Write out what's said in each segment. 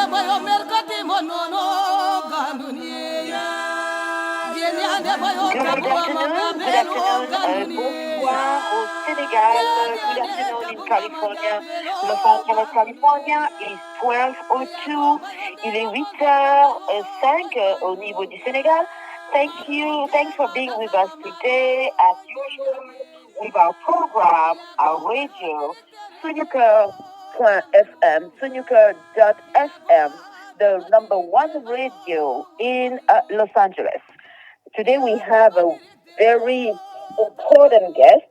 Bonsoir au Sénégal. Good afternoon in California. Los Angeles, California is 12:02. Il est 8h05 au niveau du Sénégal. Thanks for being with us today, as usual, with our program, our radio, Sunuker.fm, Sunuker.fm, the number one radio in Los Angeles. Today we have a very important guest.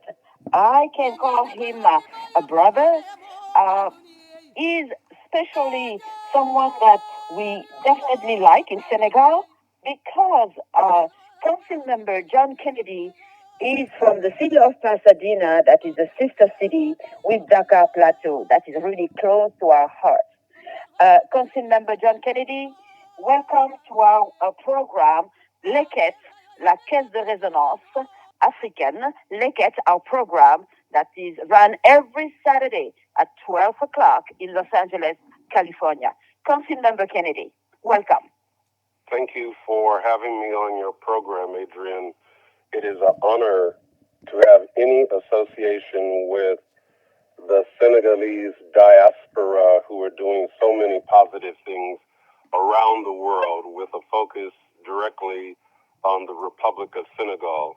I can call him a brother. He's especially someone that we definitely like in Senegal because Councilmember John Kennedy is from the city of Pasadena, that is a sister city with Dakar Plateau, that is really close to our hearts. Councilmember John Kennedy, welcome to our program, LEKET La Caisse de Résonance Africaine, LEKET, our program that is run every Saturday at 12 o'clock in Los Angeles, California. Councilmember Kennedy, welcome. Thank you for having me on your program, Adrienne. It is an honor to have any association with the Senegalese diaspora who are doing so many positive things around the world with a focus directly on the Republic of Senegal.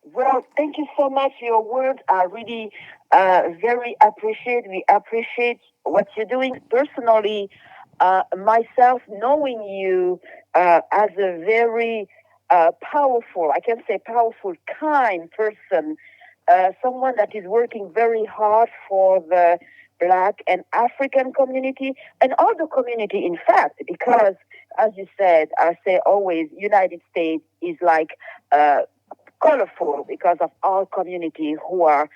Well, thank you so much. Your words are really very appreciated. We appreciate what you're doing. Personally, myself, knowing you as a very powerful, I can say powerful, kind person, someone that is working very hard for the Black and African community and all the community, in fact, because, as you said, I say always, United States is like colorful because of all community who are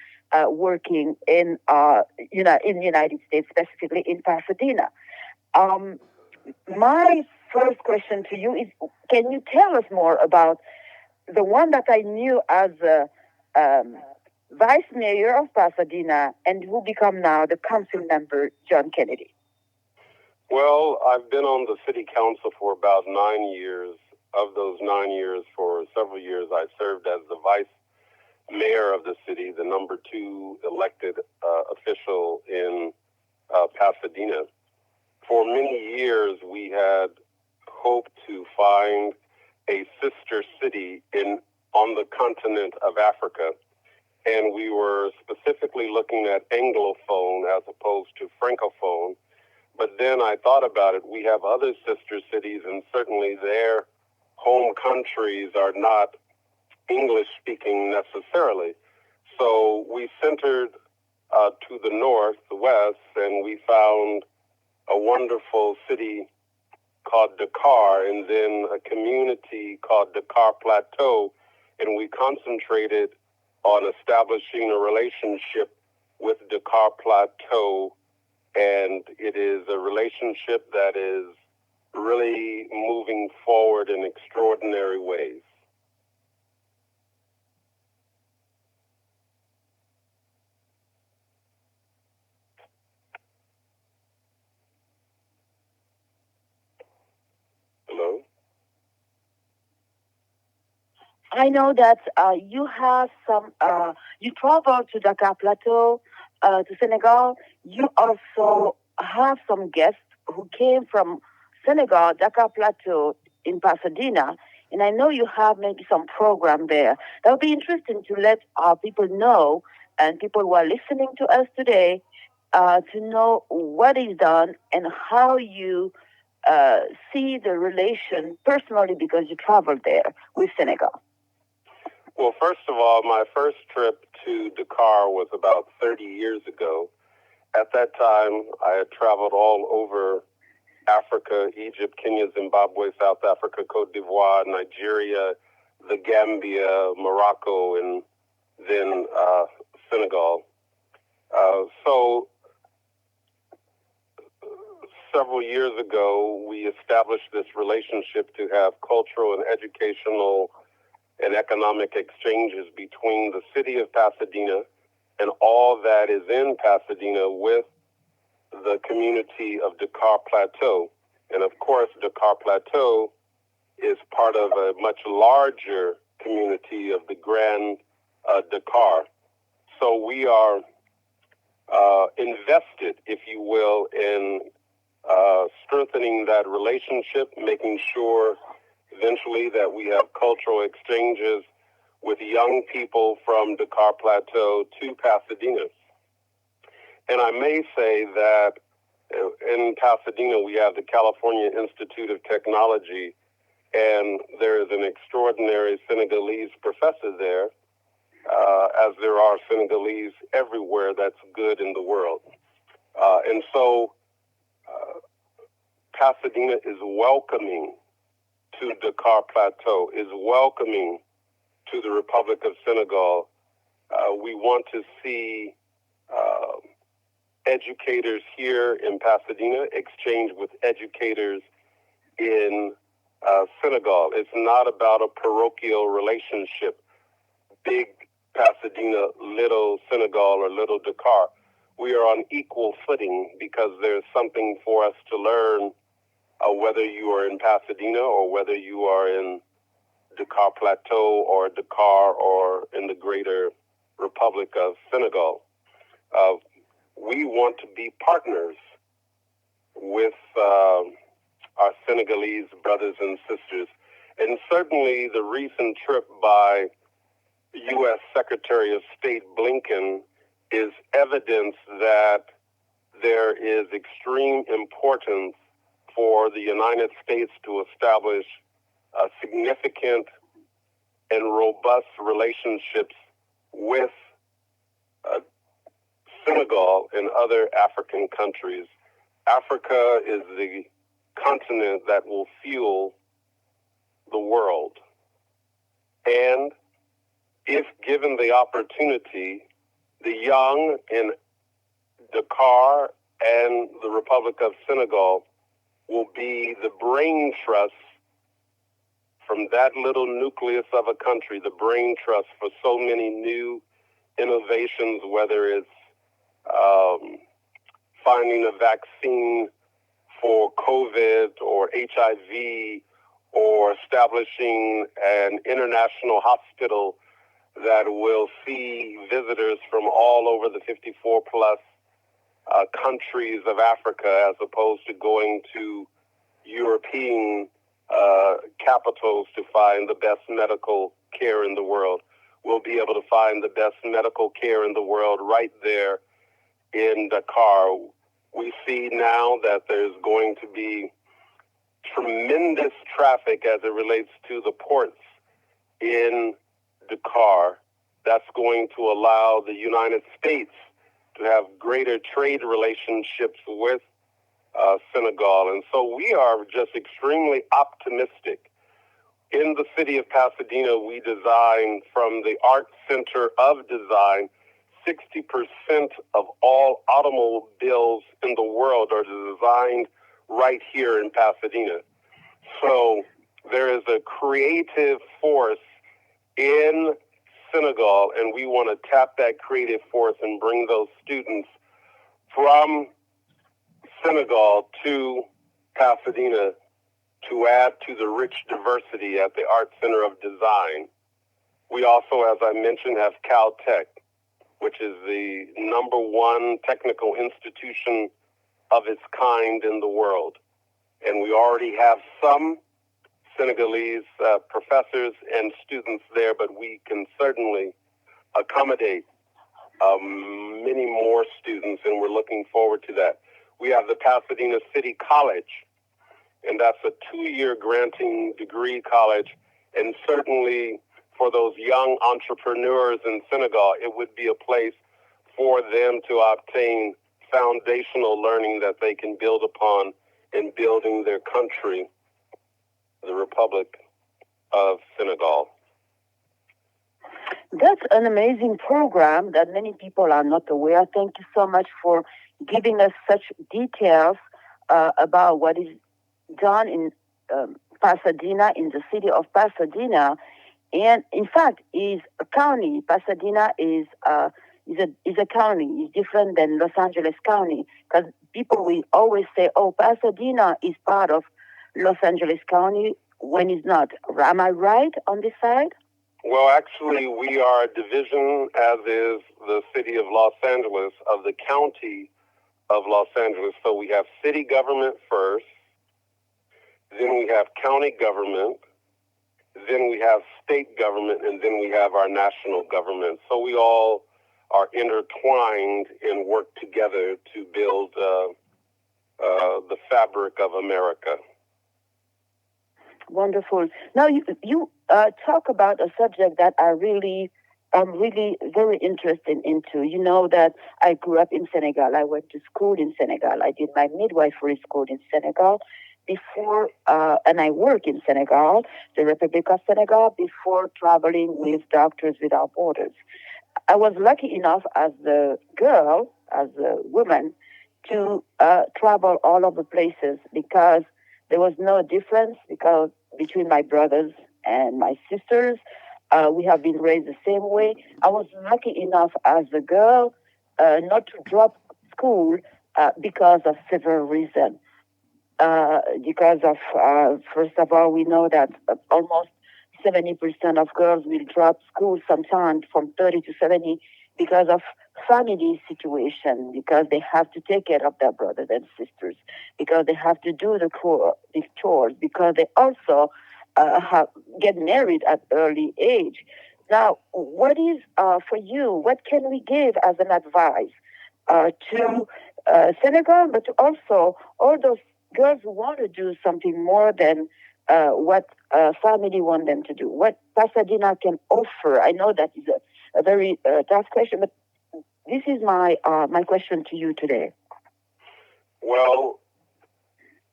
working in the United States, specifically in Pasadena. My first question to you is, can you tell us more about the one that I knew as Vice Mayor of Pasadena and who become now the council member, John Kennedy? Well, I've been on the city council for about 9 years. Of those 9 years, for several years, I served as the vice mayor of the city, the number 2 elected official in Pasadena. For many years, we had hoped to find a sister city on the continent of Africa, and we were specifically looking at Anglophone as opposed to Francophone. But then I thought about it. We have other sister cities, and certainly their home countries are not English-speaking necessarily. So we centered to the north, the west, and we found a wonderful city called Dakar, and then a community called Dakar Plateau, and we concentrated on establishing a relationship with Dakar Plateau, and it is a relationship that is really moving forward in extraordinary ways. Hello? I know that you have you travel to Dakar Plateau, to Senegal. You also have some guests who came from Senegal, Dakar Plateau in Pasadena, and I know you have maybe some program there. That would be interesting to let our people know, and people who are listening to us today, to know what is done and how you see the relation personally because you traveled there with Senegal. Well, first of all, my first trip to Dakar was about 30 years ago. At that time, I had traveled all over Africa, Egypt, Kenya, Zimbabwe, South Africa, Cote d'Ivoire, Nigeria, the Gambia, Morocco, and then Senegal. So several years ago, we established this relationship to have cultural and educational and economic exchanges between the city of Pasadena and all that is in Pasadena with the community of Dakar Plateau. And of course, Dakar Plateau is part of a much larger community of the Grand Dakar. So we are invested, if you will, in strengthening that relationship, making sure eventually that we have cultural exchanges with young people from Dakar Plateau to Pasadena. And I may say that in Pasadena, we have the California Institute of Technology, and there is an extraordinary Senegalese professor there, as there are Senegalese everywhere that's good in the world. And so Pasadena is welcoming to Dakar Plateau, is welcoming to the Republic of Senegal. We want to see educators here in Pasadena exchange with educators in Senegal. It's not about a parochial relationship, big Pasadena, little Senegal, or little Dakar. We are on equal footing because there's something for us to learn, whether you are in Pasadena or whether you are in Dakar Plateau or Dakar or in the greater Republic of Senegal. We want to be partners with our Senegalese brothers and sisters. And certainly the recent trip by U.S. Secretary of State Blinken is evidence that there is extreme importance for the United States to establish significant and robust relationships with Senegal and other African countries. Africa is the continent that will fuel the world. And if given the opportunity, the young in Dakar and the Republic of Senegal will be the brain trust from that little nucleus of a country, the brain trust for so many new innovations, whether it's finding a vaccine for COVID or HIV, or establishing an international hospital that will see visitors from all over the 54 plus countries of Africa, as opposed to going to European capitals to find the best medical care in the world. We'll be able to find the best medical care in the world right there in Dakar. We see now that there's going to be tremendous traffic as it relates to the ports in Dakar. That's going to allow the United States to have greater trade relationships with Senegal. And so we are just extremely optimistic. In the city of Pasadena, we design from the Art Center of Design. 60% of all automobiles in the world are designed right here in Pasadena. So there is a creative force in Senegal, and we want to tap that creative force and bring those students from Senegal to Pasadena to add to the rich diversity at the Art Center of Design. We also, as I mentioned, have Caltech, which is the number one technical institution of its kind in the world. And we already have some Senegalese professors and students there, but we can certainly accommodate many more students, and we're looking forward to that. We have the Pasadena City College, and that's a 2-year granting degree college, and certainly for those young entrepreneurs in Senegal, it would be a place for them to obtain foundational learning that they can build upon in building their country, the Republic of Senegal. That's an amazing program that many people are not aware. Thank you so much for giving us such details about what is done in Pasadena, in the city of Pasadena. And in fact, is a county. Pasadena is is a county. It's different than Los Angeles County, because people will always say, "Oh, Pasadena is part of Los Angeles County," when it's not. Am I right on this side? Well, actually, we are a division, as is the city of Los Angeles, of the county of Los Angeles. So we have city government first, then we have county government, then we have state government, and then we have our national government. So we all are intertwined and work together to build the fabric of America. Wonderful. Now, you talk about a subject that I'm really very interested into. You know that I grew up in Senegal. I went to school in Senegal. I did my midwifery school in Senegal before, and I work in Senegal, the Republic of Senegal, before traveling with Doctors Without Borders. I was lucky enough as a girl, as a woman, to travel all over places, because there was no difference between my brothers and my sisters. We have been raised the same way. I was lucky enough as a girl not to drop school because of several reasons. Because of, first of all, we know that almost 70% of girls will drop school sometimes, from 30 to 70, because of family situation, because they have to take care of their brothers and sisters, because they have to do the chores, because they also get married at early age. Now, what is, for you, what can we give as an advice to Senegal, but to also all those girls who want to do something more than what family want them to do? What Pasadena can offer? I know that is a very tough question, but this is my question to you today. Well,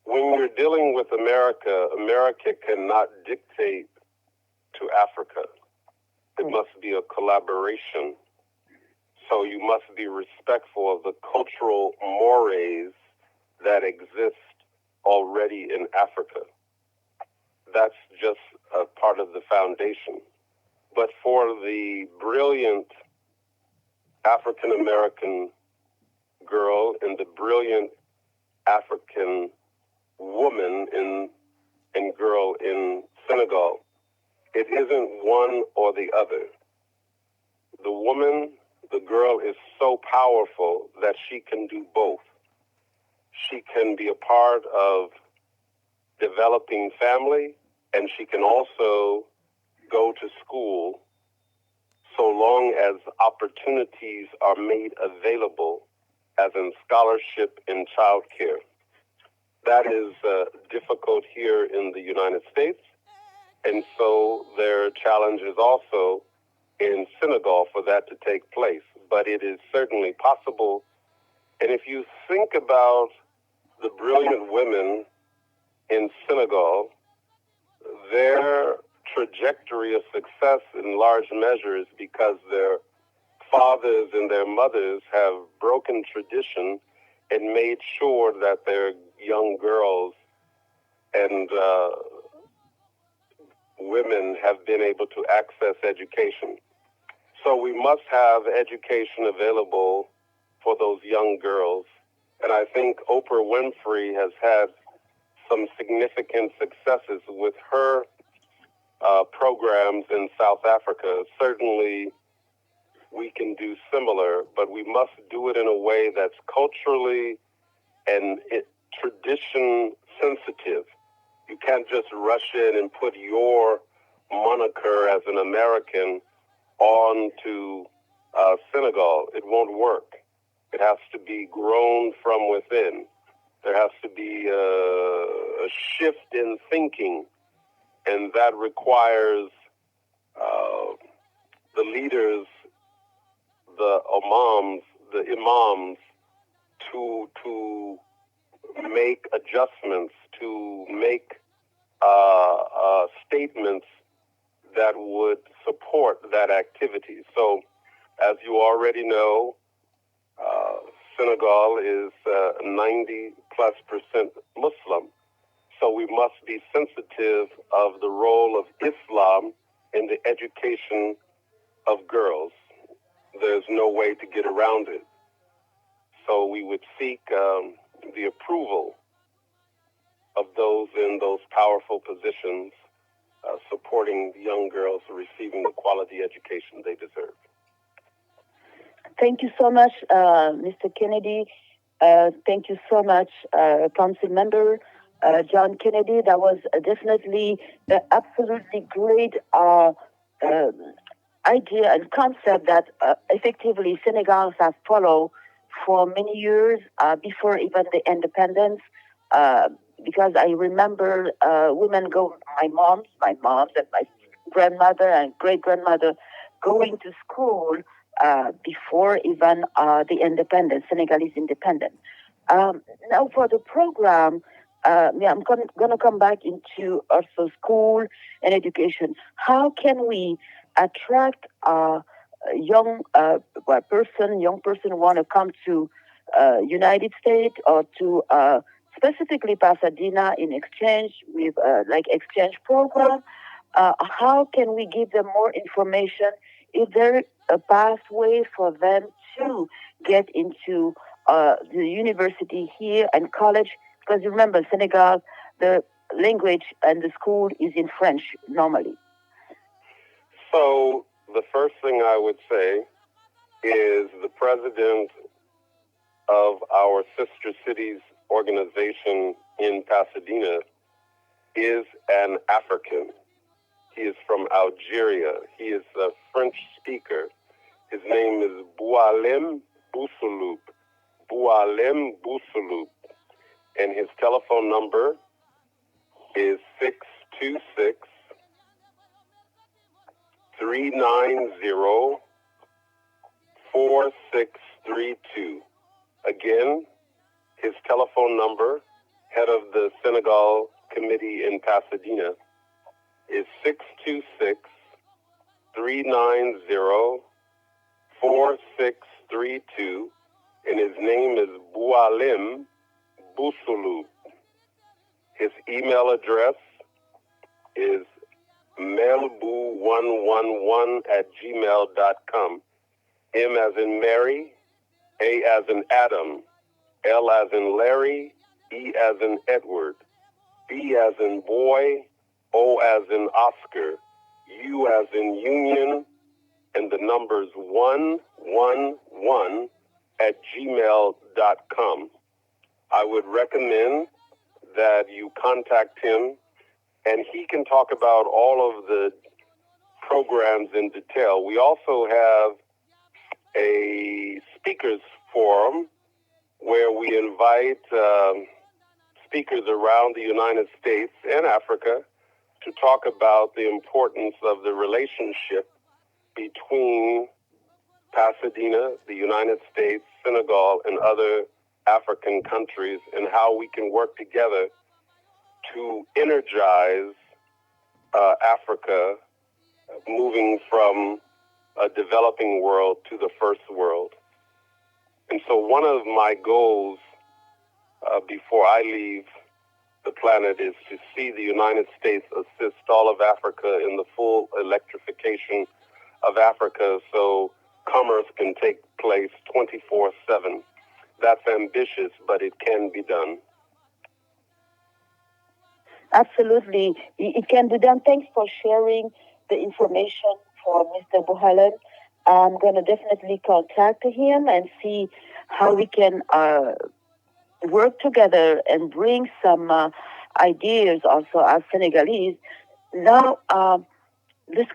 when you're dealing with America, America cannot dictate to Africa. It must be a collaboration. So you must be respectful of the cultural mores that exist already in Africa. That's just a part of the foundation. But for the brilliant African-American girl and the brilliant African woman and girl in Senegal, it isn't one or the other. The woman, the girl, is so powerful that she can do both. She can be a part of developing family, and she can also go to school, so long as opportunities are made available, as in scholarship and childcare. That is difficult here in the United States, and so there are challenges also in Senegal for that to take place. But it is certainly possible. And if you think about the brilliant women in Senegal, their trajectory of success in large measure is because their fathers and their mothers have broken tradition and made sure that their young girls and women have been able to access education. So we must have education available for those young girls. And I think Oprah Winfrey has had some significant successes with her programs in South Africa. Certainly, we can do similar, but we must do it in a way that's culturally and tradition sensitive. You can't just rush in and put your moniker as an American on to Senegal. It won't work. It has to be grown from within. There has to be a shift in thinking, and that requires the leaders, the imams, to make adjustments, to make statements that would support that activity. So, as you already know, Senegal is 90+% Muslim. So we must be sensitive of the role of Islam in the education of girls. there's no way to get around it. So we would seek the approval of those in those powerful positions, supporting young girls receiving the quality education they deserve. Thank you so much, Mr. Kennedy. Thank you so much, Councilmember John Kennedy. That was definitely an absolutely great idea and concept that effectively Senegal has followed for many years before even the independence. Because I remember women go, my moms and my grandmother and great grandmother going to school before even the independence, Senegalese independence. Now for the program, I'm going to come back into also school and education. How can we attract young person want to come to United States or to specifically Pasadena in exchange with like exchange program? How can we give them more information? Is there a pathway for them to get into the university here and college? Because remember, Senegal, the language and the school is in French normally. So the first thing I would say is the president of our sister cities organization in Pasadena is an African. He is from Algeria. He is a French speaker. His name is Boualem Bousseloup. Boualem Bousseloup. And his telephone number is 626-390-4632. Again, his telephone number, head of the Senegal Committee in Pasadena, is 626-390-4632, and his name is Boualem Bousseloup. His email address is melboo111@gmail.com. M as in Mary, A as in Adam, L as in Larry, E as in Edward, B as in boy, O as in Oscar, U as in Union, and the numbers 111@gmail.com. I would recommend that you contact him, and he can talk about all of the programs in detail. We also have a speakers forum where we invite speakers around the United States and Africa to talk about the importance of the relationship between Pasadena, the United States, Senegal, and other African countries, and how we can work together to energize Africa, moving from a developing world to the first world. And so one of my goals before I leave the planet is to see the United States assist all of Africa in the full electrification of Africa so commerce can take place 24/7. That's ambitious, but it can be done. Absolutely. It can be done. Thanks for sharing the information for Mr. Boualem. I'm going to definitely contact him and see how we can work together and bring some ideas also as Senegalese. Now, this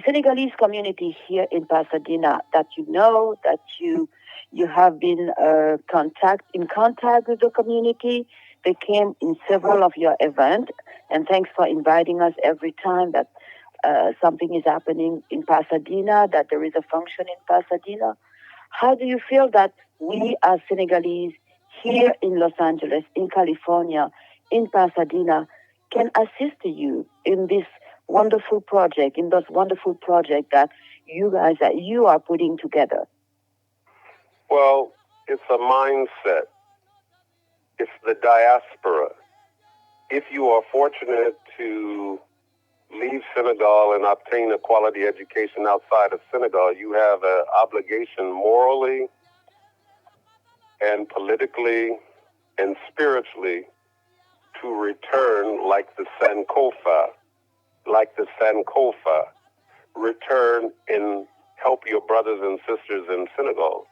Senegalese community here in Pasadena that you know, that you have been in contact with the community. They came in several of your events, and thanks for inviting us every time that something is happening in Pasadena, that there is a function in Pasadena. How do you feel that we as Senegalese here in Los Angeles, in California, in Pasadena, can assist you in this wonderful project, in those wonderful projects that you are putting together? Well, it's a mindset. It's the diaspora. If you are fortunate to leave Senegal and obtain a quality education outside of Senegal, you have an obligation morally and politically and spiritually to return like the Sankofa, return and help your brothers and sisters in Senegal.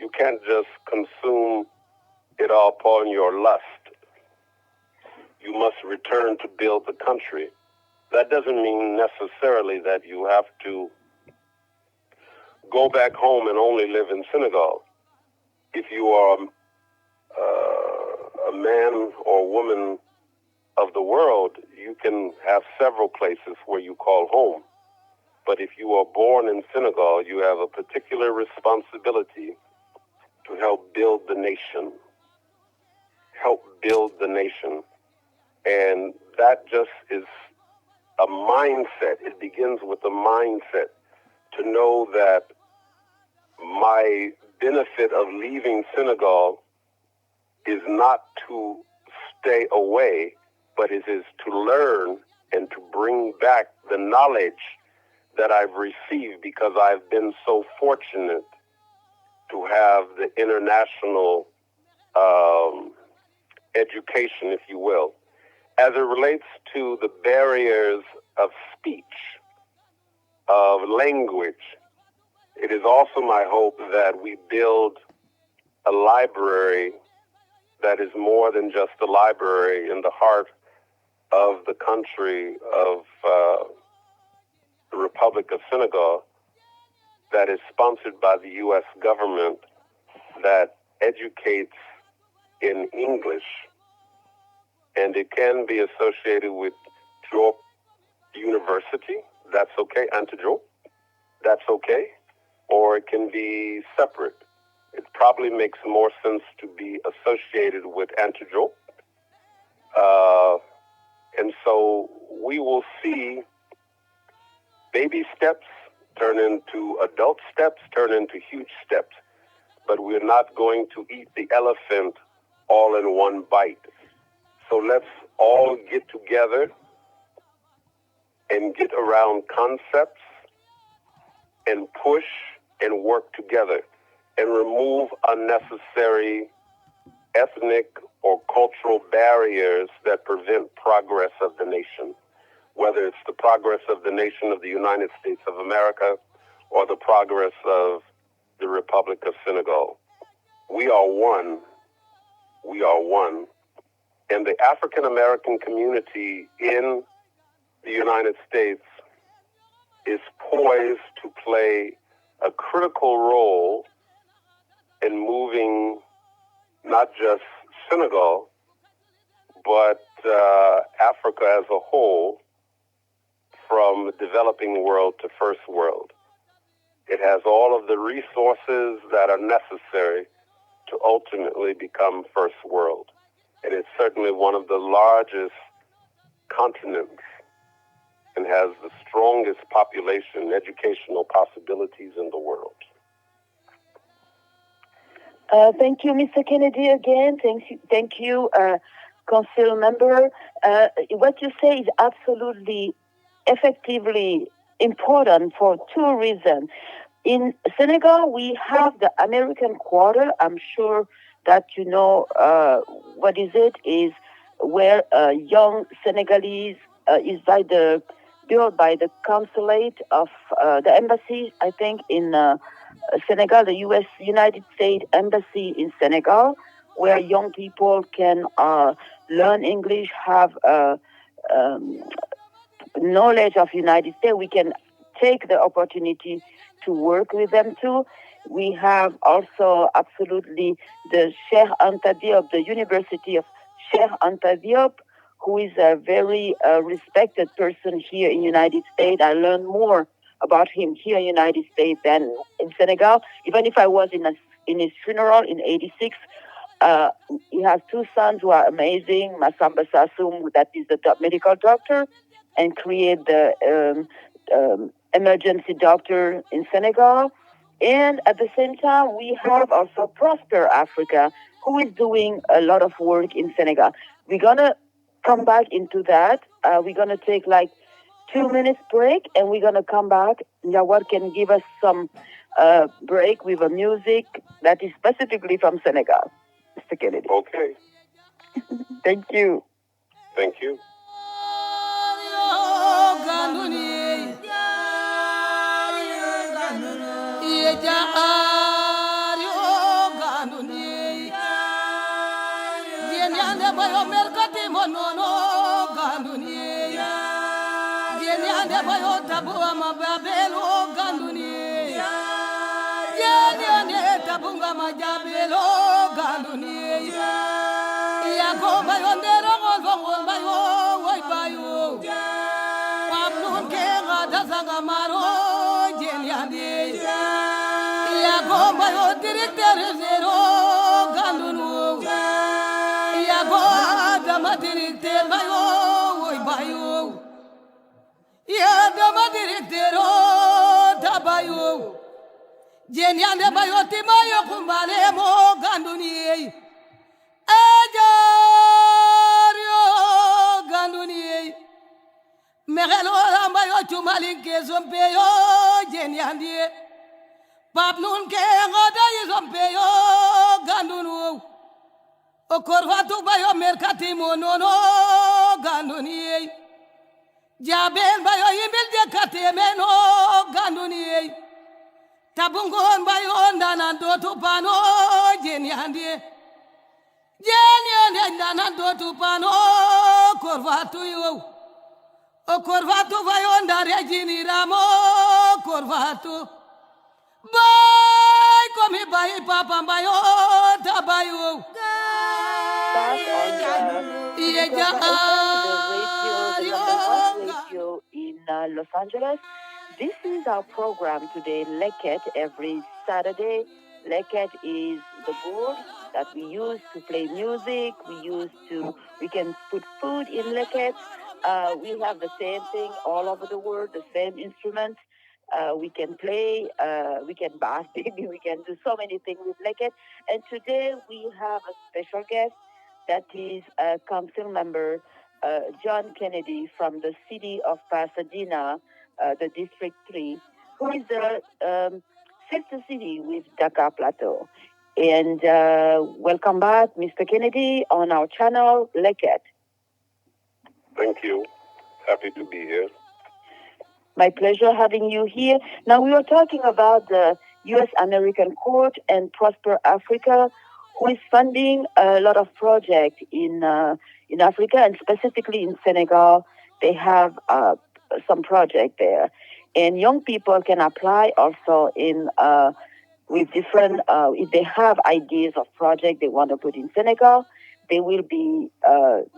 You can't just consume it all upon your lust. You must return to build the country. That doesn't mean necessarily that you have to go back home and only live in Senegal. If you are a man or woman of the world, you can have several places where you call home. But if you are born in Senegal, you have a particular responsibility to help build the nation. And that just is a mindset. It begins with a mindset to know that my benefit of leaving Senegal is not to stay away, but it is to learn and to bring back the knowledge that I've received because I've been so fortunate to have the international education, if you will. As it relates to the barriers of speech, of language, it is also my hope that we build a library that is more than just a library in the heart of the country of the Republic of Senegal that is sponsored by the U.S. government that educates in English. And it can be associated with Diop University. That's okay. Antidiop. That's okay. Or it can be separate. It probably makes more sense to be associated with Antidiop. And so we will see baby steps turn into adult steps, turn into huge steps. But we're not going to eat the elephant all in one bite. So let's all get together and get around concepts and push and work together and remove unnecessary ethnic or cultural barriers that prevent progress of the nation, whether it's the progress of the nation of the United States of America or the progress of the Republic of Senegal. We are one. We are one. And the African American community in the United States is poised to play a critical role in moving not just Senegal, but Africa as a whole from the developing world to first world. It has all of the resources that are necessary to ultimately become first world. And it's certainly one of the largest continents and has the strongest population, educational possibilities in the world. Thank you, Mr. Kennedy, again. Thank you, Councilmember. What you say is absolutely, effectively important for two reasons. In Senegal, we have the American Quarter. I'm sure that you know what is it, is where young Senegalese is built by the consulate of the embassy, I think, in Senegal, the United States Embassy in Senegal, where young people can learn English, have knowledge of United States. We can take the opportunity to work with them too. We have also absolutely the Cheikh Anta Diop, the University of Cheikh Anta Diop, who is a very respected person here in the United States. I learned more about him here in the United States than in Senegal. Even if I was in his funeral in '86, he has two sons who are amazing. Massamba Sassoum, that is the top medical doctor, and create the emergency doctor in Senegal. And at the same time, we have also Prosper Africa, who is doing a lot of work in Senegal. We're going to come back into that. We're going to take 2 minutes break, and we're going to come back. Jawad can give us some break with a music that is specifically from Senegal. Mr. Kennedy. Okay. Thank you. Thank you. Jenyande bayoti mayo kumbale mo ganduni ejario ganduni megelo rambayo chumalinke zompeyo jenyande papnun ke ngoda yizompeyo gandunu okorvatu bayo merkati monono ganduni jabel bayo yimbilde katemeno ganduni tabungon bayo ndana dotu pano jenyande ndana dotu pano korvatu yo o korvatu bayo ndare jini ramo korvatu bay komi bay papa bayo tabayo radio in Los Angeles. This is our program today, LEKET, every Saturday. LEKET is the board that we use to play music. We can put food in LEKET. We have the same thing all over the world, the same instruments. We can play, we can bass, maybe we can do so many things with LEKET. And today we have a special guest that is Councilmember John Kennedy from the City of Pasadena, the District 3, who is the sister city with Dakar Plateau. And welcome back, Mr. Kennedy, on our channel, LEKET. Thank you. Happy to be here. My pleasure having you here. Now, we were talking about the U.S. American Court and Prosper Africa, who is funding a lot of projects in Africa, and specifically in Senegal. They have some project there, and young people can apply also in with different. If they have ideas of project they want to put in Senegal, they will be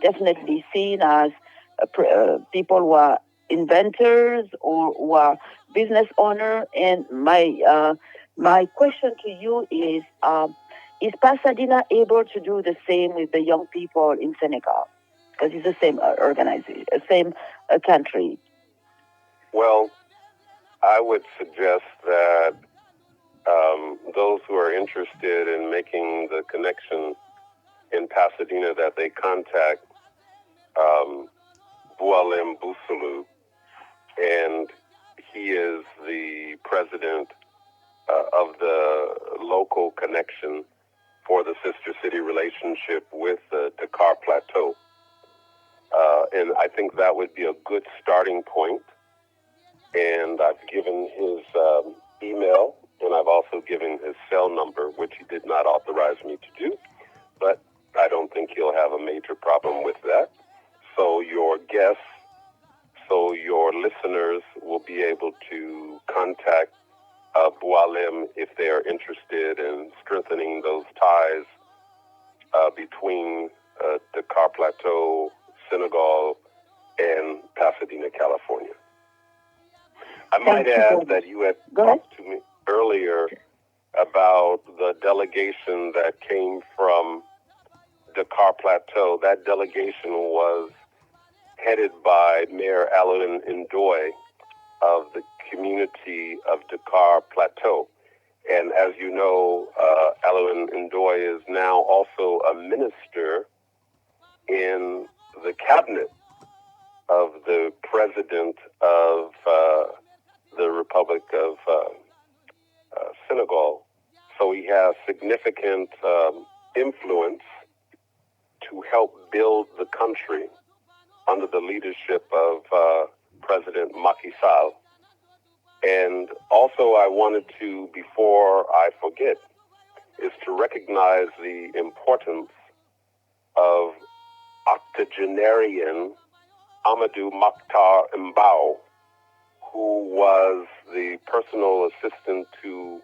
definitely seen as people who are inventors or who are business owner. And my question to you is Pasadena able to do the same with the young people in Senegal? Because it's the same organization, same country. Well, I would suggest that those who are interested in making the connection in Pasadena, that they contact Boualem Bousselou, and he is the president of the local connection for the sister city relationship with the Dakar Plateau. And I think that would be a good starting point. And I've given his email, and I've also given his cell number, which he did not authorize me to do. But I don't think he'll have a major problem with that. So your guests, your listeners will be able to contact Boualem if they are interested in strengthening those ties between Dakar Plateau, Senegal, and Pasadena, California. I might add that you had talked to me earlier about the delegation that came from Dakar Plateau. That delegation was headed by Mayor Alun Ndoye of the community of Dakar Plateau. And as you know, Alun Ndoye is now also a minister in the cabinet of the president of the Republic of Senegal. So he has significant influence to help build the country under the leadership of President Macky Sall. And also I wanted to, before I forget, is to recognize the importance of octogenarian Amadou Mokhtar Mbao, who was the personal assistant to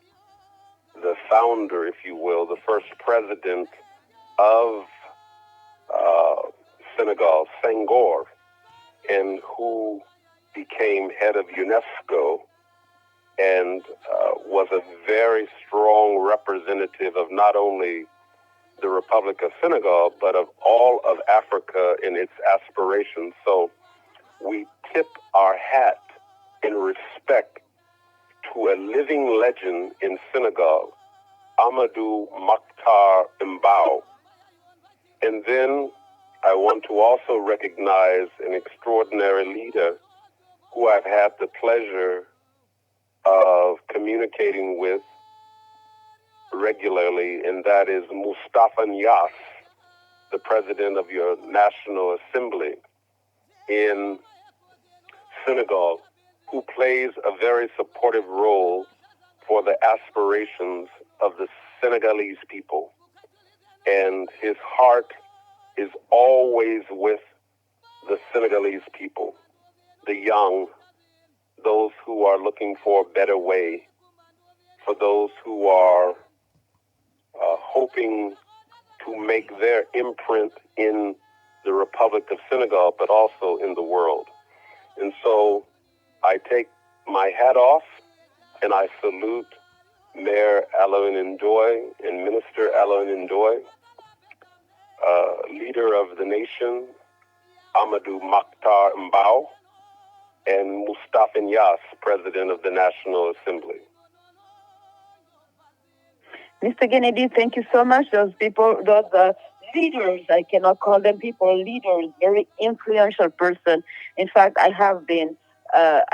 the founder, if you will, the first president of Senegal, Senghor, and who became head of UNESCO and was a very strong representative of not only the Republic of Senegal, but of all of Africa in its aspirations. So we tip our hat in respect to a living legend in Senegal, Amadou Mokhtar Mbao. And then I want to also recognize an extraordinary leader who I've had the pleasure of communicating with regularly, and that is Moustapha Niasse, the president of your National Assembly in Senegal, who plays a very supportive role for the aspirations of the Senegalese people. And his heart is always with the Senegalese people, the young, those who are looking for a better way, for those who are hoping to make their imprint in the Republic of Senegal, but also in the world. And so I take my hat off and I salute Mayor Alain Ndoye and Minister Alain Ndoye, leader of the nation, Amadou Mokhtar Mbao, and Moustapha Niasse, president of the National Assembly. Mr. Kennedy, thank you so much. Those people, those leaders, I cannot call them people, leaders, very influential person. In fact, I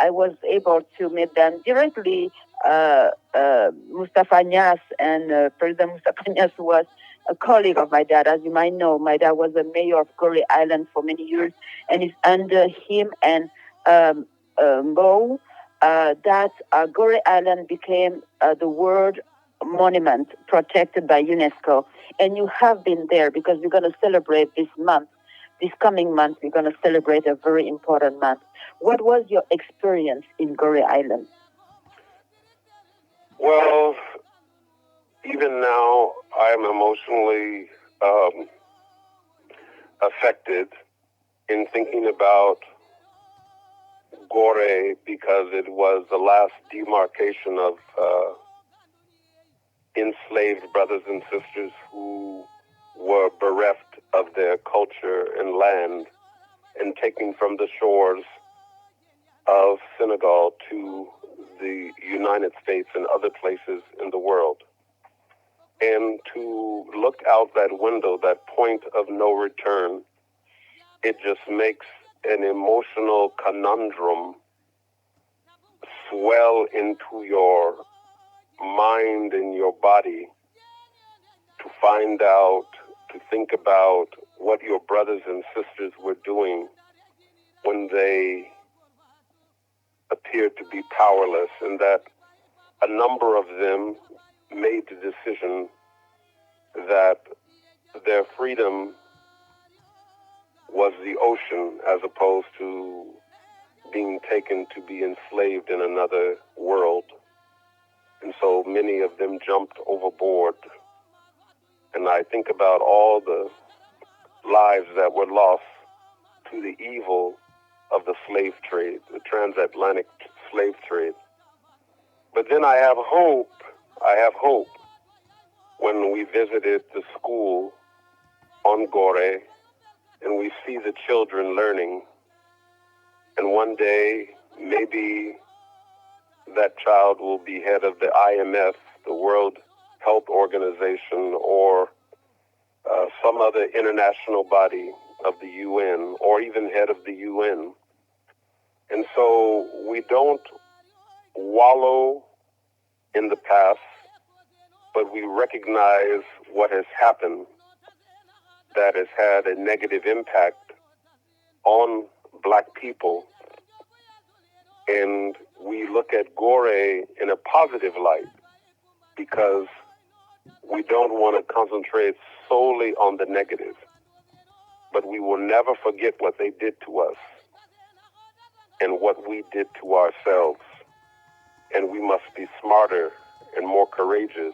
was able to meet them directly. Moustapha Niasse and President Moustapha Niasse was a colleague of my dad. As you might know, my dad was the mayor of Gorée Island for many years, and it's under him and Mo that Gorée Island became the world monument protected by UNESCO. And you have been there because we're going to celebrate this coming month, we're going to celebrate a very important month. What was your experience in Gorée Island? Well, even now, I am emotionally affected in thinking about Gorée because it was the last demarcation of enslaved brothers and sisters who were bereft of their culture and land and taken from the shores of Senegal to the United States and other places in the world. And to look out that window, that point of no return, it just makes an emotional conundrum swell into your mind and your body to find out, to think about what your brothers and sisters were doing when they appeared to be powerless, and that a number of them made the decision that their freedom was the ocean as opposed to being taken to be enslaved in another world. And so many of them jumped overboard. And I think about all the lives that were lost to the evil of the slave trade, the transatlantic slave trade. But then I have hope when we visited the school on Gorée and we see the children learning. And one day, maybe that child will be head of the IMF, the World Health Organization, or some other international body of the UN or even head of the UN. And so we don't wallow in the past, but we recognize what has happened that has had a negative impact on Black people. And we look at Gore in a positive light because we don't want to concentrate solely on the negative. But we will never forget what they did to us and what we did to ourselves. And we must be smarter and more courageous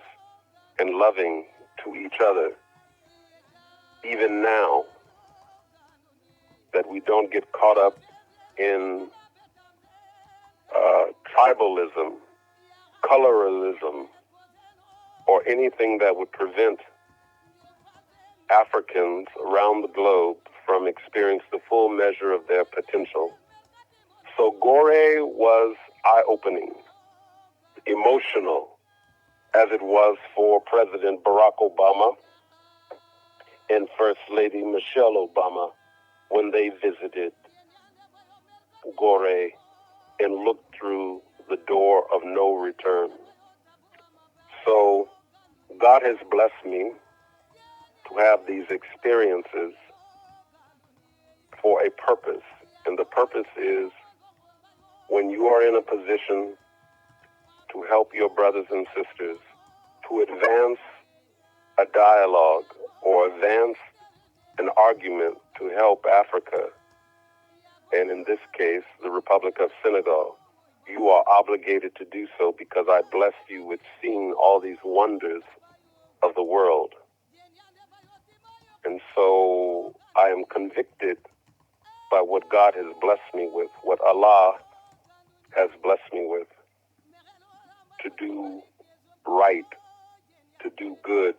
and loving to each other, even now, that we don't get caught up in tribalism, coloralism, or anything that would prevent Africans around the globe from experiencing the full measure of their potential. So Gore was eye-opening, emotional, as it was for President Barack Obama and First Lady Michelle Obama when they visited Gore and looked through the door of no return. So God has blessed me to have these experiences for a purpose. And the purpose is when you are in a position to help your brothers and sisters to advance a dialogue or advance an argument to help Africa, and in this case, the Republic of Senegal, you are obligated to do so because I blessed you with seeing all these wonders of the world. And so I am convicted by what God has blessed me with, what Allah has blessed me with, to do right, to do good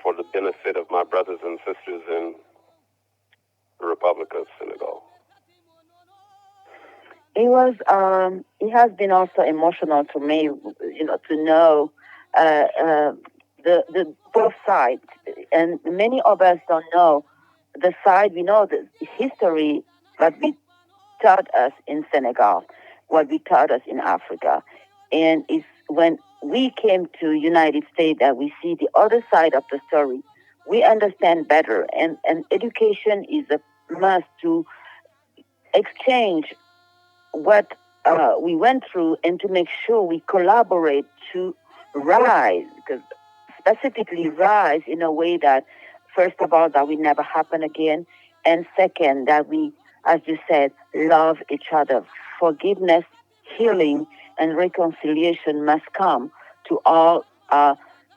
for the benefit of my brothers and sisters in the Republic of Senegal. It has been also emotional to me, to know the both sides, and many of us don't know the side. We know the history that we taught us in Senegal, what we taught us in Africa, and it's when we came to United States that we see the other side of the story. We understand better, and education is a must to exchange what we went through and to make sure we collaborate to rise, because specifically rise in a way that, first of all, that will never happen again, and second, that we, as you said, love each other. Forgiveness, healing, and reconciliation must come to all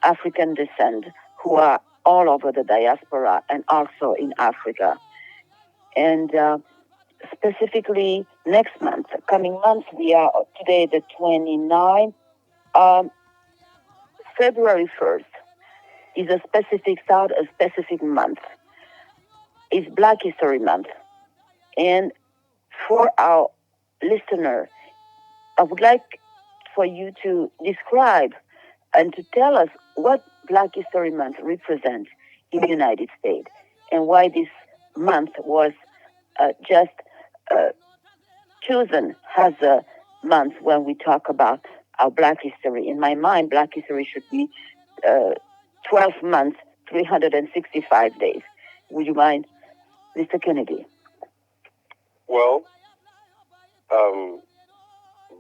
African descent who are all over the diaspora and also in Africa. And specifically next month, coming month, we are today the 29th. February 1st is a specific month. It's Black History Month. And for our listener, I would like for you to describe and to tell us what Black History Month represents in the United States and why this month was just chosen as a month when we talk about our Black history. In my mind, Black history should be 12 months, 365 days. Would you mind, Mr. Kennedy? Well,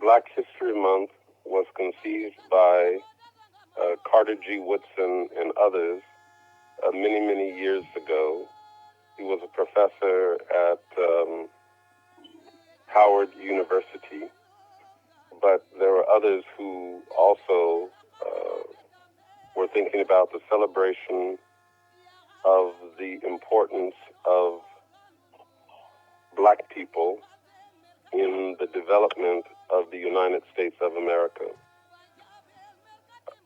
Black History Month was conceived by Carter G. Woodson and others many, many years ago. He was a professor at Howard University, but there were others who also were thinking about the celebration of the importance of Black people in the development of the United States of America.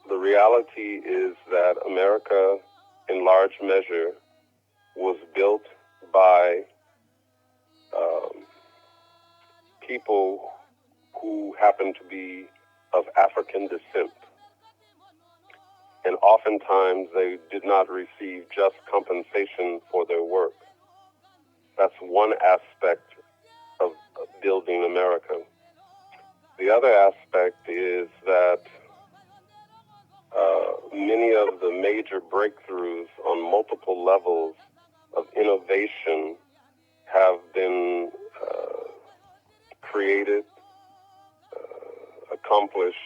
The reality is that America, in large measure, was built by people who happen to be of African descent. and oftentimes they did not receive just compensation for their work. That's one aspect of building America. The other aspect is that many of the major breakthroughs on multiple levels of innovation have been created, accomplished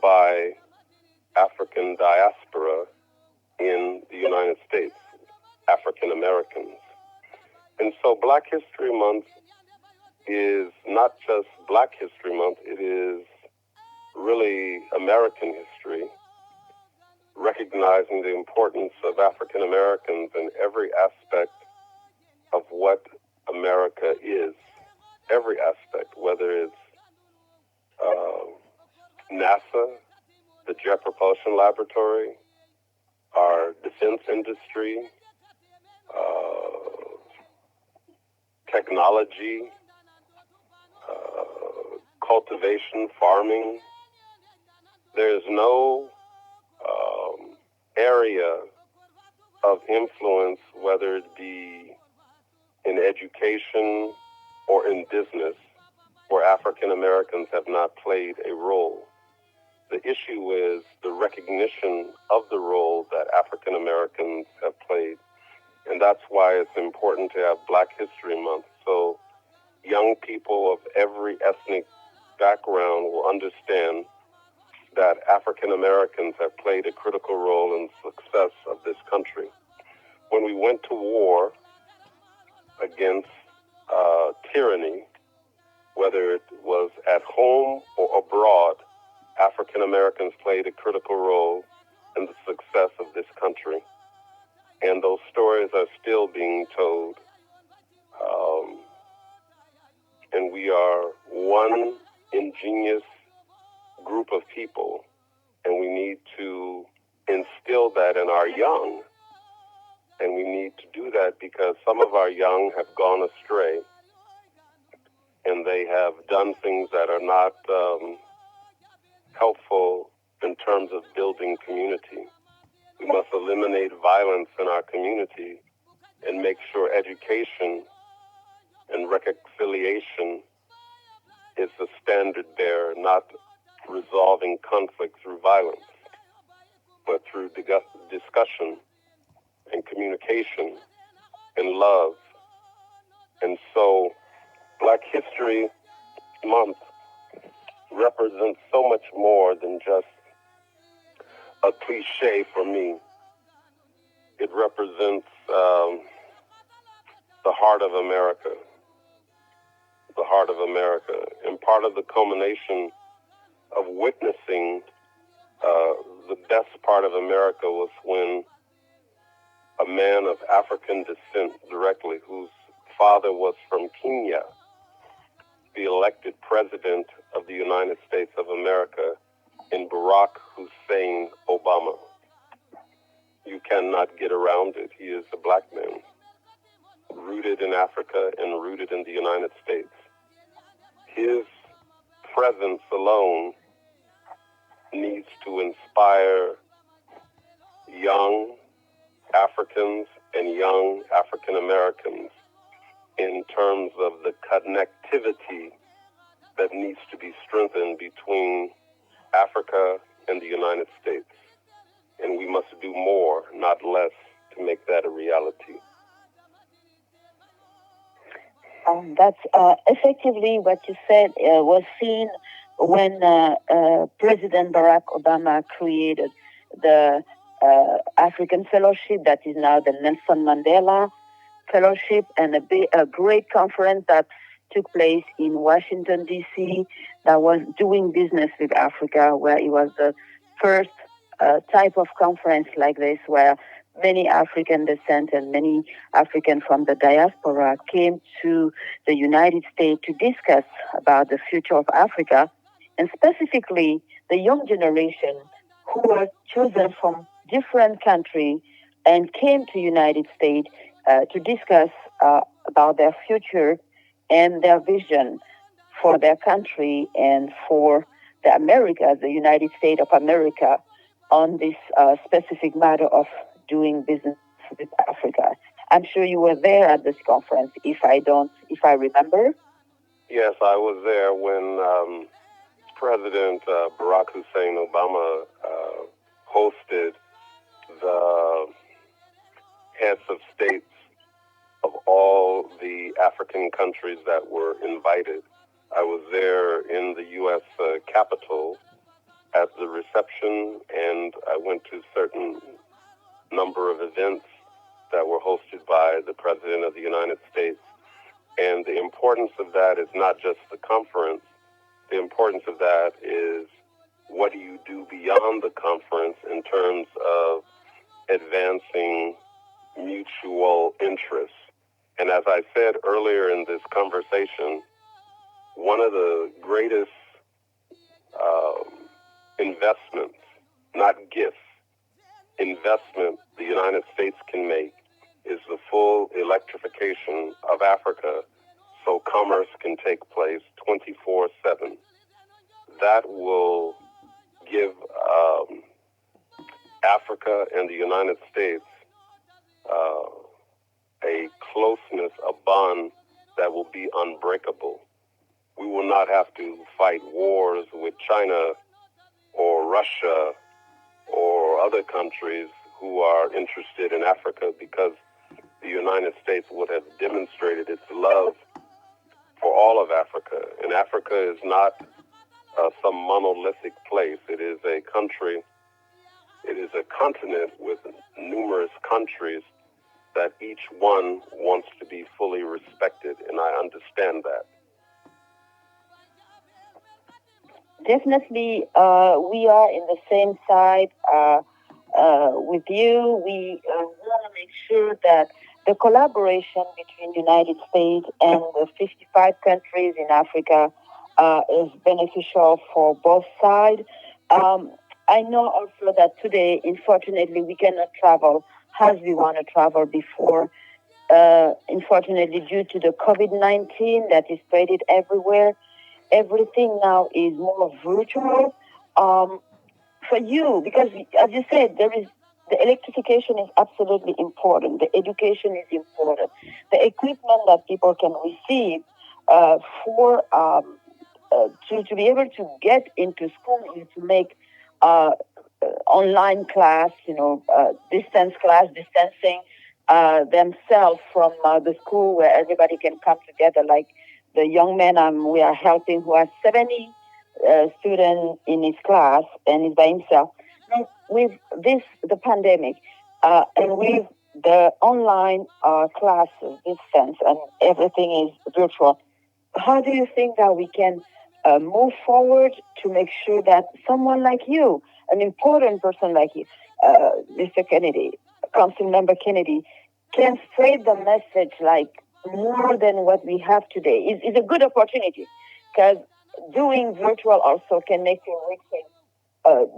by African diaspora in the United States, African Americans. And so Black History Month is not just Black History Month, it is really American history, recognizing the importance of African Americans in every aspect of what America is. Every aspect, whether it's NASA, the Jet Propulsion Laboratory, our defense industry, technology, cultivation, farming. There's no area of influence, whether it be in education or in business, where African Americans have not played a role. The issue is the recognition of the role that African Americans have played. And that's why it's important to have Black History Month. So young people of every ethnic background will understand that African Americans have played a critical role in the success of this country. When we went to war against tyranny, whether it was at home or abroad, African Americans played a critical role in the success of this country. And those stories are still being told. And we are one ingenious group of people, and we need to instill that in our young. And we need to do that because some of our young have gone astray, and they have done things that are not helpful in terms of building community. We must eliminate violence in our community and make sure education and reconciliation is the standard bearer, not resolving conflict through violence, but through discussion and communication and love. And so Black History Month represents so much more than just a cliche for me. It represents the heart of America, the heart of America. And part of the culmination of witnessing the best part of America was when a man of African descent directly, whose father was from Kenya, the elected president of the United States of America in Barack Hussein Obama. You cannot get around it. He is a black man, rooted in Africa and rooted in the United States. His presence alone needs to inspire young Africans and young African Americans in terms of the connectivity that needs to be strengthened between Africa and the United States. And we must do more, not less, to make that a reality. That's effectively what you said was seen when President Barack Obama created the African Fellowship, that is now the Nelson Mandela Fellowship, and a great conference that took place in Washington, D.C., that was doing business with Africa, where it was the first type of conference like this, where many African descent and many Africans from the diaspora came to the United States to discuss about the future of Africa, and specifically the young generation who were chosen from different countries and came to United States to discuss about their future and their vision for their country and for the Americas, the United States of America, on this specific matter of doing business with Africa. I'm sure you were there at this conference, if I remember. Yes, I was there when President Barack Hussein Obama hosted the heads of states of all the African countries that were invited. I was there in the U.S. Capitol at the reception, and I went to a certain number of events that were hosted by the President of the United States. And the importance of that is not just the conference. The importance of that is what do you do beyond the conference in terms of advancing mutual interests. And as I said earlier in this conversation, one of the greatest investments, not gifts, investment the United States can make is the full electrification of Africa so commerce can take place 24/7. That will give Africa and the United States a closeness, a bond that will be unbreakable. We will not have to fight wars with China or Russia or other countries who are interested in Africa, because the United States would have demonstrated its love for all of Africa. And Africa is not some monolithic place. It is a country, it is a continent with numerous countries that each one wants to be fully respected, and I understand that. Definitely, we are in the same side with you. We want to make sure that the collaboration between the United States and the 55 countries in Africa is beneficial for both sides. I know also that today, unfortunately, we cannot travel as we want to travel before. Unfortunately, due to the COVID-19 that is spreaded everywhere, everything now is more virtual. For you, because as you said, the electrification is absolutely important. The education is important. The equipment that people can receive for to be able to get into school and to make online class, distance class, distancing themselves from the school where everybody can come together. Like the young man we are helping who has 70 students in his class and is by himself. Now, with the pandemic, and with the online classes, distance, and everything is virtual, how do you think that we can move forward to make sure that someone like you, an important person like you, Mr. Kennedy, Councilmember Kennedy, can spread the message like more than what we have today? Is a good opportunity, because doing virtual also can make you reach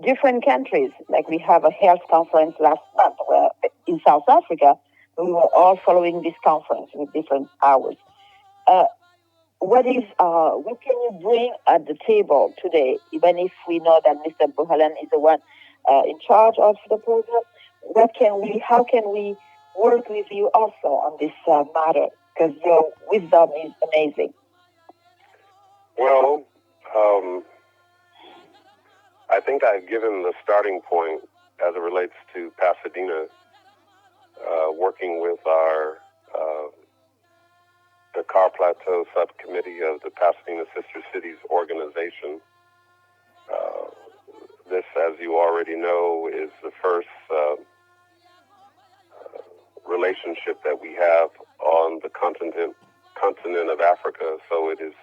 different countries. Like we have a health conference last month in South Africa. We were all following this conference with different hours. What can you bring at the table today, even if we know that Mr. Buhalan is the one in charge of the program? How can we work with you also on this matter? Because your wisdom is amazing. Well, I think I've given the starting point as it relates to Pasadena, working with our the Car Plateau subcommittee of the Pasadena Sister Cities organization. This, as you already know, is the first relationship that we have on the continent of Africa. So it is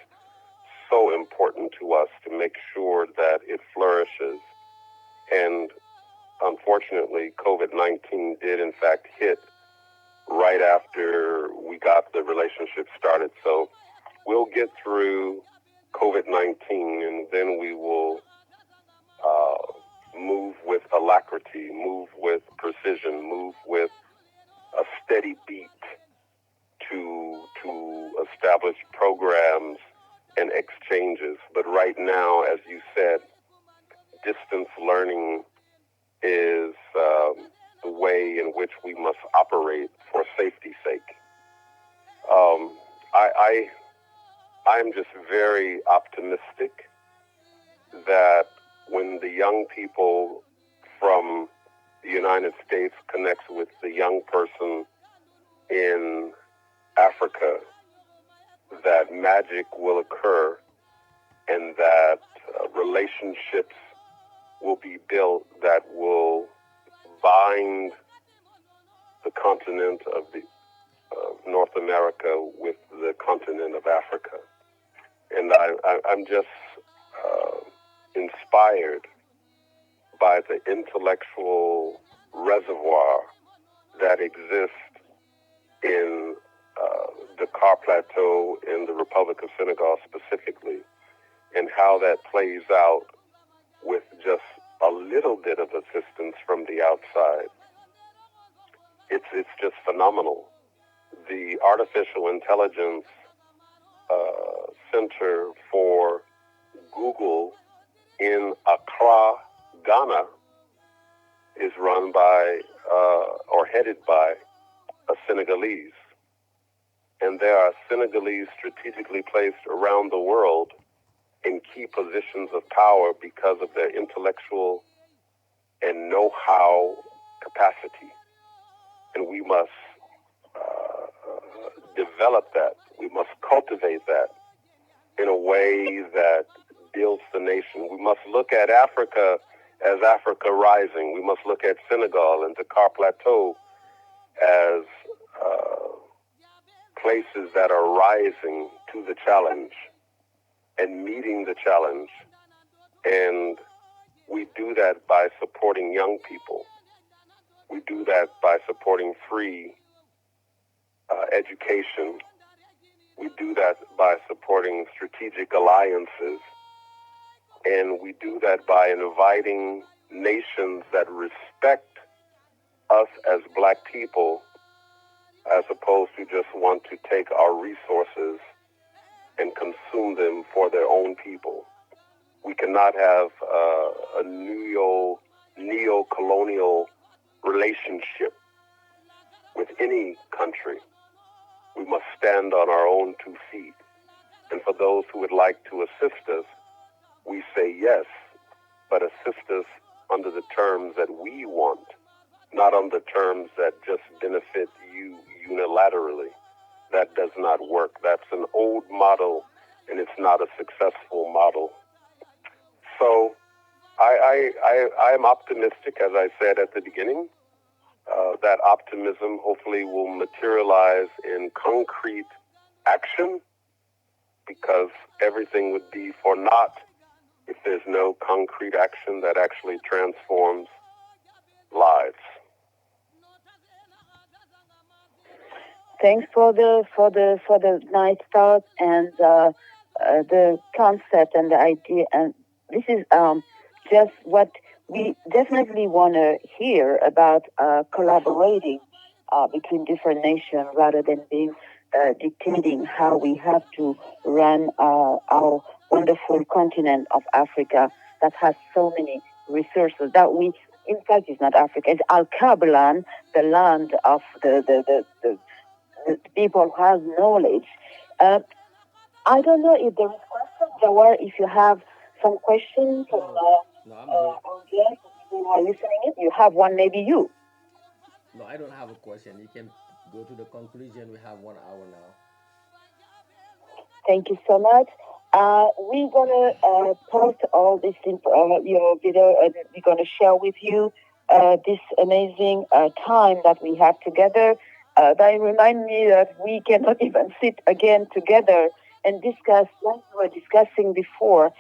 so important to us to make sure that it flourishes. And unfortunately, COVID-19 did in fact hit right after we got the relationship started. So we'll get through COVID-19 and then we will move with alacrity, move with precision, move with a steady beat to establish programs and exchanges. But right now, as you said, distance learning is the way in which we must operate for safety's sake. I'm just very optimistic that when the young people from the United States connects with the young person in Africa, that magic will occur and that relationships will be built that will bind the continent of North America with the continent of Africa. And I'm just inspired by the intellectual reservoir that exists in the Dakar Plateau in the Republic of Senegal specifically, and how that plays out with just a little bit of assistance from the outside. It's just phenomenal. The Artificial Intelligence Center for Google in Accra, Ghana, is run by or headed by a Senegalese. And there are Senegalese strategically placed around the world in key positions of power because of their intellectual and know-how capacity. And we must develop that. We must cultivate that in a way that builds the nation. We must look at Africa as Africa rising. We must look at Senegal and Dakar Plateau as places that are rising to the challenge and meeting the challenge. And we do that by supporting young people. We do that by supporting free education. We do that by supporting strategic alliances. And we do that by inviting nations that respect us as Black people, as opposed to just want to take our resources and consume them for their own people. We cannot have a neo-colonial relationship with any country. We must stand on our own 2 feet. And for those who would like to assist us, we say yes, but assist us under the terms that we want, not on the terms that just benefit you unilaterally. That does not work. That's an old model, and it's not a successful model. So I'm optimistic, as I said at the beginning. That optimism hopefully will materialize in concrete action, because everything would be for naught if there's no concrete action that actually transforms lives. Thanks for the nice thought and the concept and the idea. And this is just what we definitely want to hear about collaborating between different nations rather than being dictating how we have to run our wonderful continent of Africa that has so many resources that we, in fact, it's not Africa, it's Al-Kabalan, the land of the people who have knowledge. I don't know if there is questions, Jawar, if you have some questions from audience, people who are listening in. You have one, maybe you. No, I don't have a question. You can go to the conclusion. We have 1 hour now. Thank you so much. We're going to post all this in your video, and we're going to share with you this amazing time that we have together. That remind me that we cannot even sit again together and discuss, like we were discussing before.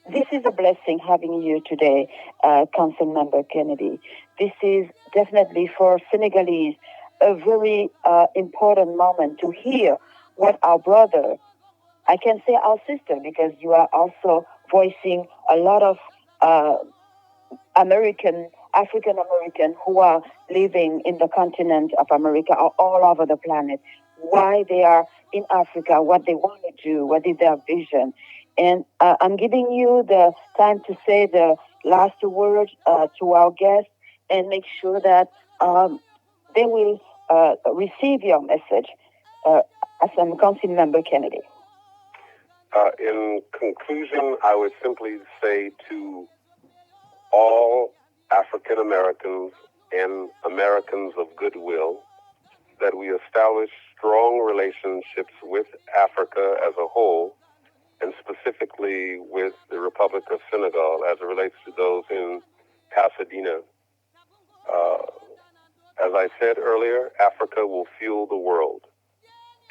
This is a blessing having you today, Councilmember Kennedy. This is definitely for Senegalese a very important moment to hear what our brother, I can say our sister, because you are also voicing a lot of African American who are living in the continent of America or all over the planet, why they are in Africa, what they want to do, what is their vision. And I'm giving you the time to say the last word to our guests and make sure that they will receive your message as a Councilmember Kennedy? In conclusion, I would simply say to all African Americans and Americans of goodwill that we establish strong relationships with Africa as a whole, and specifically with the Republic of Senegal as it relates to those in Pasadena. As I said earlier, Africa will fuel the world,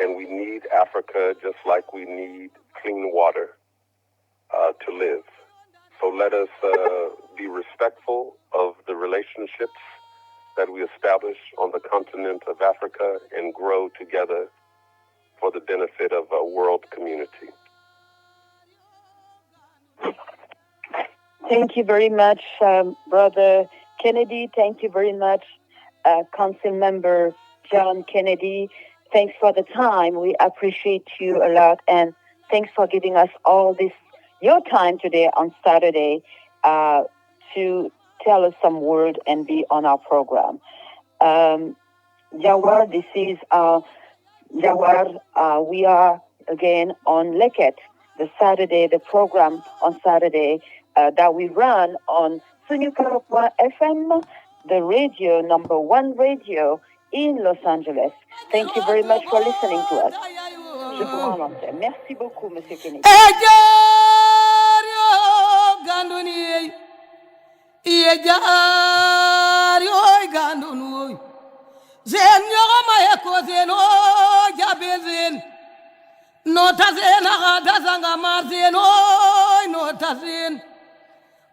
and we need Africa just like we need clean water to live. So let us be respectful of the relationships that we establish on the continent of Africa and grow together for the benefit of a world community. Thank you very much, Brother Kennedy. Thank you very much, Councilmember John Kennedy. Thanks for the time. We appreciate you a lot, and thanks for giving us all this, your time today on Saturday, to tell us some word and be on our program. Jawar, this is Jawar. We are again on LEKET, the program on Saturday that we run on Sunuker FM, the radio, number one radio in Los Angeles. Thank you very much for listening to us. Je vous rends l'antenne. Merci beaucoup, Monsieur Kennedy.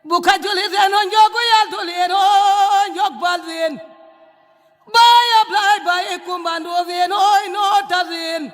Buka juli zeno njogu yal tuleno njog balzin Baya blai bai kumbando zeno no tazin